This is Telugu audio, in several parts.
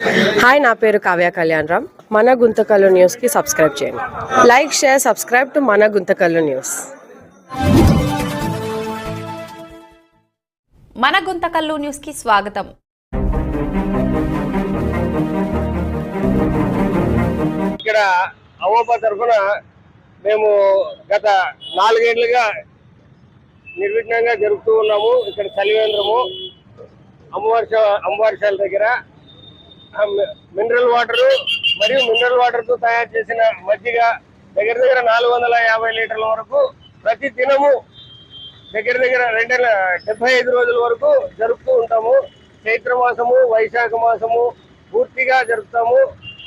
హాయ్, నా పేరు కావ్య కళ్యాణరామ్. మన గుంతకల్లు న్యూస్కి సబ్స్క్రైబ్ చేయండి. లైక్, షేర్, సబ్స్క్రైబ్ టు మన గుంతకల్లు న్యూస్. మన గుంతకల్లు న్యూస్కి స్వాగతం. ఇక్కడ అవోపా తరఫున మేము గత 4 ఏళ్లుగా నిర్విఘ్నంగా జరుపుతూ ఉన్నాము. ఇక్కడ చలివేంద్రము అమ్మవారిశాల దగ్గర మినరల్ వాటర్ మరియు మినరల్ వాటర్ తో తయారు చేసిన మజ్జిగ దగ్గర 450 లీటర్ల వరకు ప్రతి దినము దగ్గర 275 రోజుల వరకు జరుపుతూ ఉంటాము. చైత్ర మాసము, వైశాఖ మాసము పూర్తిగా జరుపుతాము.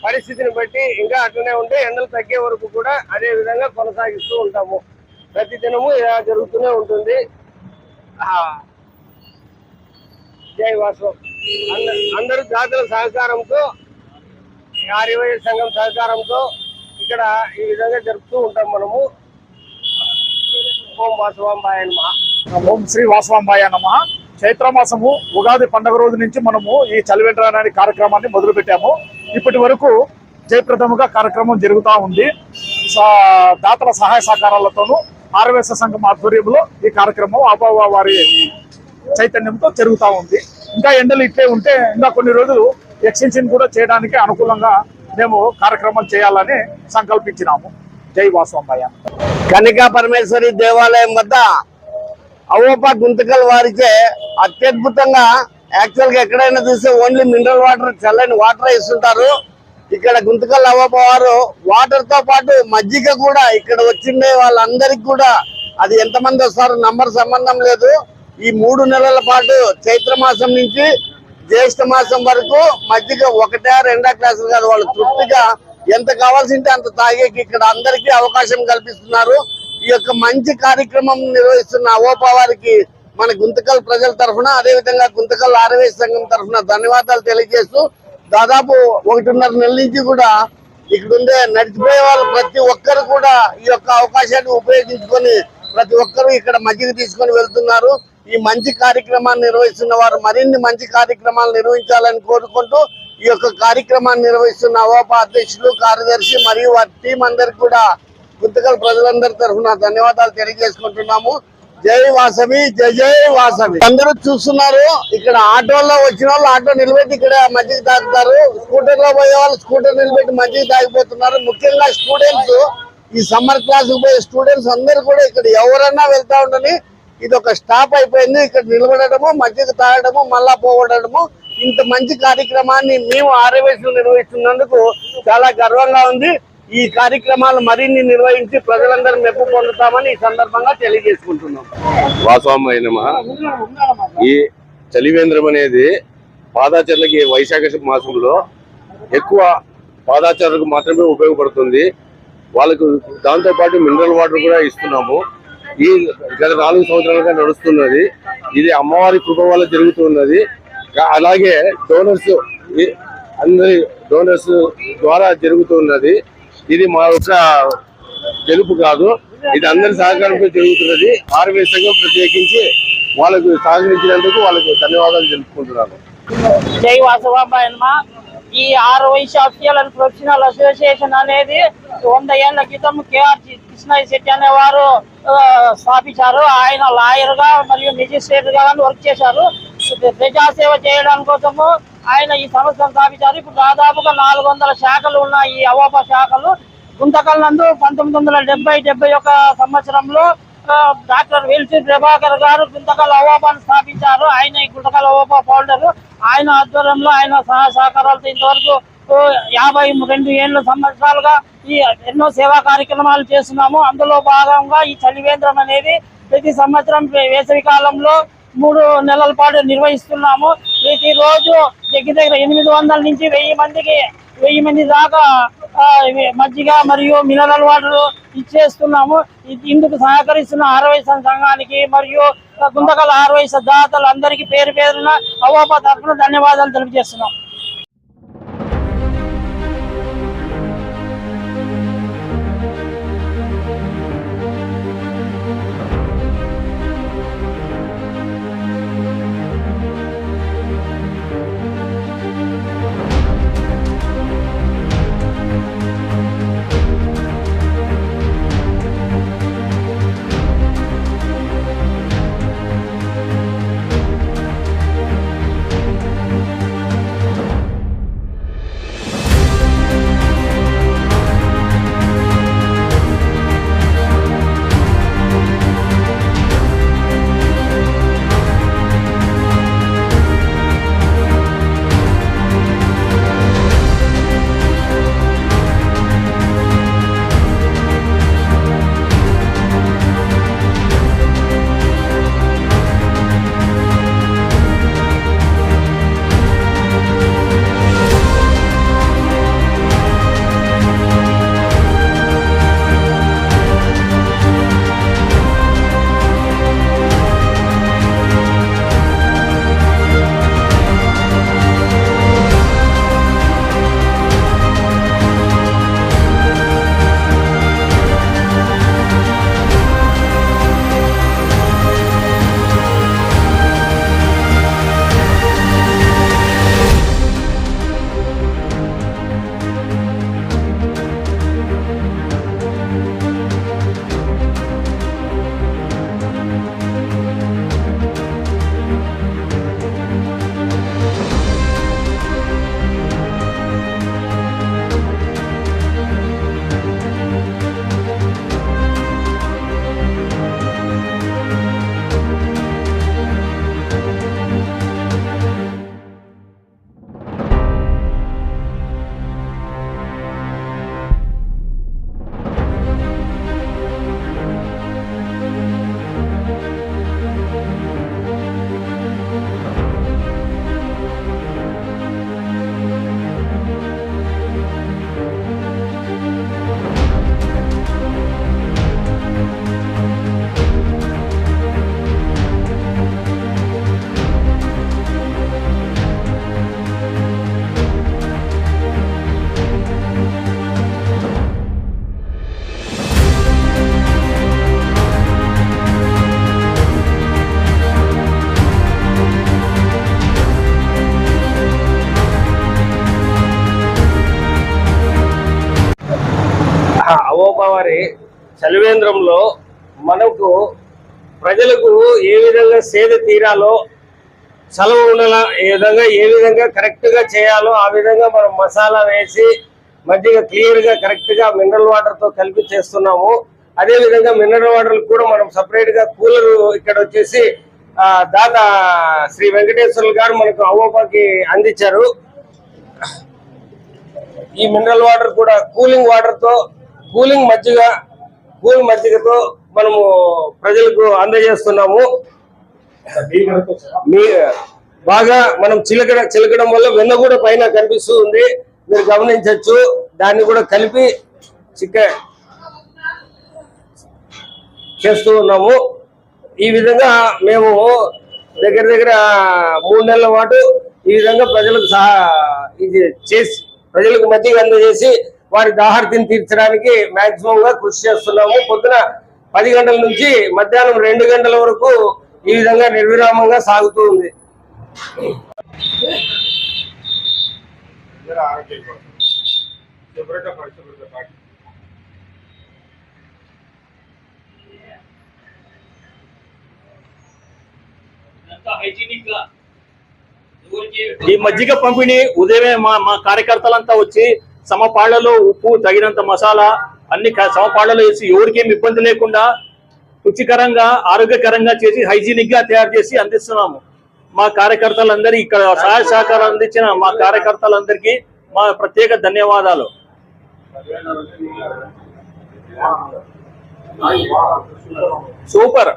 పరిస్థితిని బట్టి ఇంకా అట్లనే ఉంటే ఎండలు తగ్గే వరకు కూడా అదే విధంగా కొనసాగిస్తూ ఉంటాము. ప్రతి దినము ఇలా జరుగుతూనే ఉంటుంది. జై వాసవం. అందరూ జాతుల సహకారంతో, ఆర్యవైశ్య సంఘం సహకారంతో ఇక్కడ ఈ విధంగా జరుపుతూ ఉంటాం మనము. ఓం వాసవాంబాయ నమః. ఓం శ్రీ వాసవాంబాయ నమః. చైత్రమాసము ఉగాది పండుగ రోజు నుంచి మనము ఈ చలివేంద్ర అనే కార్యక్రమాన్ని మొదలు పెట్టాము. ఇప్పటి వరకు జయప్రదముగా కార్యక్రమం జరుగుతూ ఉంది. దాతల సహాయ సహకారాలతోనూ ఆర్యవైశ్య సంఘం ఆధ్వర్యంలో ఈ కార్యక్రమం ఆబోవా వారి చైతన్యంతో జరుగుతూ ఉంది. ఇంకా ఎండలు ఇట్లే ఉంటే ఇంకా కొన్ని రోజులు ఎక్స్టెన్షన్ కూడా చేయడానికి అనుకూలంగా మేము కార్యక్రమం చేయాలని సంకల్పించినాము. జై వాసవాంబాయ. కనికా పరమేశ్వరి దేవాలయం వద్ద అవోపా గుంతకల్ వారిచే అత్యద్భుతంగా, యాక్చువల్ గా ఎక్కడైనా చూస్తే ఓన్లీ మినరల్ వాటర్, చల్లని వాటర్ ఇస్తుంటారు. ఇక్కడ గుంతకల్ అవోపా వారు వాటర్ తో పాటు మజ్జిగ కూడా ఇక్కడ వచ్చిండే వాళ్ళందరికీ కూడా, అది ఎంతమంది వస్తారో నంబర్ సంబంధం లేదు, ఈ 3 నెలల పాటు చైత్ర మాసం నుంచి జ్యేష్ఠ మాసం వరకు మజ్జిగ 1, 2 క్లాసులు కాదు, వాళ్ళు తృప్తిగా ఎంత కావాల్సింటే అంత తాగేకి ఇక్కడ అందరికీ అవకాశం కల్పిస్తున్నారు. ఈ యొక్క మంచి కార్యక్రమం నిర్వహిస్తున్న అవోపా వారికి మన గుంతకల్ ప్రజల తరఫున, అదేవిధంగా గుంతకల్ ఆర్యవైశ్య సంఘం తరఫున ధన్యవాదాలు తెలియజేస్తూ, దాదాపు 1.5 నెలల నుంచి కూడా ఇక్కడుండే నడిచిపోయే వాళ్ళు ప్రతి ఒక్కరు కూడా ఈ యొక్క అవకాశాన్ని ఉపయోగించుకొని ప్రతి ఒక్కరు ఇక్కడ మజ్జిగ తీసుకొని వెళ్తున్నారు. ఈ మంచి కార్యక్రమాన్ని నిర్వహిస్తున్న వారు మరిన్ని మంచి కార్యక్రమాలు నిర్వహించాలని కోరుకుంటూ, ఈ యొక్క కార్యక్రమాన్ని నిర్వహిస్తున్న అవోపా అధ్యక్షులు, కార్యదర్శి మరియు వారి టీం అందరికి కూడా గుంతకల్ ప్రజలందరి తరఫున ధన్యవాదాలు తెలియజేసుకుంటున్నాము. జై వాసవి, జై జై వాసవి. అందరూ చూస్తున్నారు, ఇక్కడ ఆటోల్లో వచ్చిన వాళ్ళు ఆటో నిలబెట్టి ఇక్కడ మజ్జిగ తాగుతారు, స్కూటర్ లో పోయే వాళ్ళు స్కూటర్ నిలబెట్టి మజ్జిగ తాగిపోతున్నారు. ముఖ్యంగా స్టూడెంట్స్, ఈ సమ్మర్ క్లాస్ పోయే స్టూడెంట్స్ అందరూ కూడా ఇక్కడ ఎవరన్నా వెళ్తా ఉండని, ఇది ఒక స్టాప్ అయిపోయింది. ఇక్కడ నిలబడము, మజ్జిగ తాగడము, మళ్ళా పోవడము. ఇంత మంచి కార్యక్రమాన్ని మేము ఆర్యవైశ్యులు నిర్వహిస్తున్నందుకు చాలా గర్వంగా ఉంది. ఈ కార్యక్రమాలు మరిన్ని నిర్వహించి ప్రజలందరూ మెప్పు పొందుతామని ఈ సందర్భంగా తెలియజేసుకుంటున్నాం. వాసవాంబాయ నమః. ఈ చలివేంద్రం అనేది పాదాచరణకి వైశాఖ మాసంలో ఎక్కువ పాదాచరణకు మాత్రమే ఉపయోగపడుతుంది. వాళ్ళకు దాంతో పాటు మినరల్ వాటర్ కూడా ఇస్తున్నాము. ఈ గత 4 సంవత్సరాలుగా నడుస్తున్నది. ఇది అమ్మవారి కృప వల్ల జరుగుతున్నది. అలాగే అందరి డోనర్స్ ద్వారా జరుగుతున్నది. ఇది మా యొక్క గెలుపు కాదు, ఇది అందరి సహకారంతో జరుగుతున్నది. ఆర్యవైశ్య సంఘం ప్రత్యేకించి వాళ్ళకు సహకరించినందుకు వాళ్ళకు ధన్యవాదాలు తెలుపుకుంటున్నాను. జై వాసవాంబాయ నమః. ఈ Aryavaishya official and professional association అనేది 100 ఏళ్ల క్రితం కేఆర్ కృష్ణయ్య శెట్టి అనేవారు స్థాపించారు. ఆయన లాయర్ గా మరియు మెజిస్ట్రేట్ గా వర్క్ చేశారు. ప్రజాసేవ చేయడం కోసము ఆయన ఈ సంస్థను స్థాపించారు. ఇప్పుడు దాదాపుగా 400 శాఖలు ఉన్న ఈ అవోపా శాఖలు గుంతకల్ నందు 1970-71 సంవత్సరంలో డాక్టర్ వెల్సి ప్రభాకర్ గారు గుంతకల్ అవోపాను స్థాపించారు. ఆయన ఈ గుంతకల్ అవోపా ఫౌండర్. ఆయన ఆధ్వర్యంలో, ఆయన సహకారాలతో ఇంతవరకు 52 సంవత్సరాలుగా ఈ ఎన్నో సేవా కార్యక్రమాలు చేస్తున్నాము. అందులో భాగంగా ఈ చలివేంద్రం అనేది ప్రతి సంవత్సరం వేసవి కాలంలో 3 నెలల పాటు నిర్వహిస్తున్నాము. ప్రతిరోజు దగ్గర 800 నుంచి 1000 మంది దాకా మజ్జిగ మరియు మినరల్ వాటర్ ఇచ్చేస్తున్నాము. ఇందుకు సహకరిస్తున్న ఆర్యవైశ్య సంఘానికి మరియు గుంతకల్ ఆర్యవైశ్య దాతలు అందరికీ పేరు పేరున అవోపా తరఫున ధన్యవాదాలు తెలియజేస్తున్నాం. వారి చలివేంద్రంలో మనకు ప్రజలకు ఏ విధంగా సేద తీరాలో చలవ ఉండాల ఏ విధంగా కరెక్ట్ గా చేయాలో ఆ విధంగా మనం మసాలా వేసి మధ్యగా క్లియర్ గా కరెక్ట్ గా మినరల్ వాటర్ తో కలిపి చేస్తున్నాము. అదే విధంగా మినరల్ వాటర్ కూడా మనం సపరేట్ గా కూలర్ ఇక్కడ వచ్చేసి దాత శ్రీ వెంకటేశ్వర్లు గారు మనకు అవోపాకి అందించారు. ఈ మినరల్ వాటర్ కూడా కూలింగ్ వాటర్ తో కూల్ మజ్జిగతో మనము ప్రజలకు అందజేస్తున్నాము. బాగా మనం చిలకడం వల్ల వెన్న కూడా పైన కనిపిస్తూ ఉంది, మీరు గమనించవచ్చు. దాన్ని కూడా కలిపి చేస్తూ ఉన్నాము. ఈ విధంగా మేము దగ్గర 3 నెలల పాటు ఈ విధంగా ప్రజలకు ఇది చేసి ప్రజలకు మధ్య అందజేసి వారి దాహార్తిని తీర్చడానికి మాక్సిమం గా కృషి చేస్తున్నాము. పొద్దున 10 గంటల నుంచి మధ్యాహ్నం 2 గంటల వరకు ఈ విధంగా నిర్విరామంగా సాగుతూ ఉంది. ఈ మజ్జిగ పంపిణీ ఉదయమే మా కార్యకర్తలంతా వచ్చి సమపాళ్లలో ఉప్పు, తగినంత మసాలా అన్ని సమపాళ్లలో వేసి ఎవరికేం ఇబ్బంది లేకుండా రుచికరంగా ఆరోగ్యకరంగా చేసి హైజీనిక్ గా తయారు చేసి అందిస్తున్నాము. మా కార్యకర్తలందరూ ఇక్కడ సహాయ సహకారం అందించిన మా కార్యకర్తలందరికీ మా ప్రత్యేక ధన్యవాదాలు. సూపర్.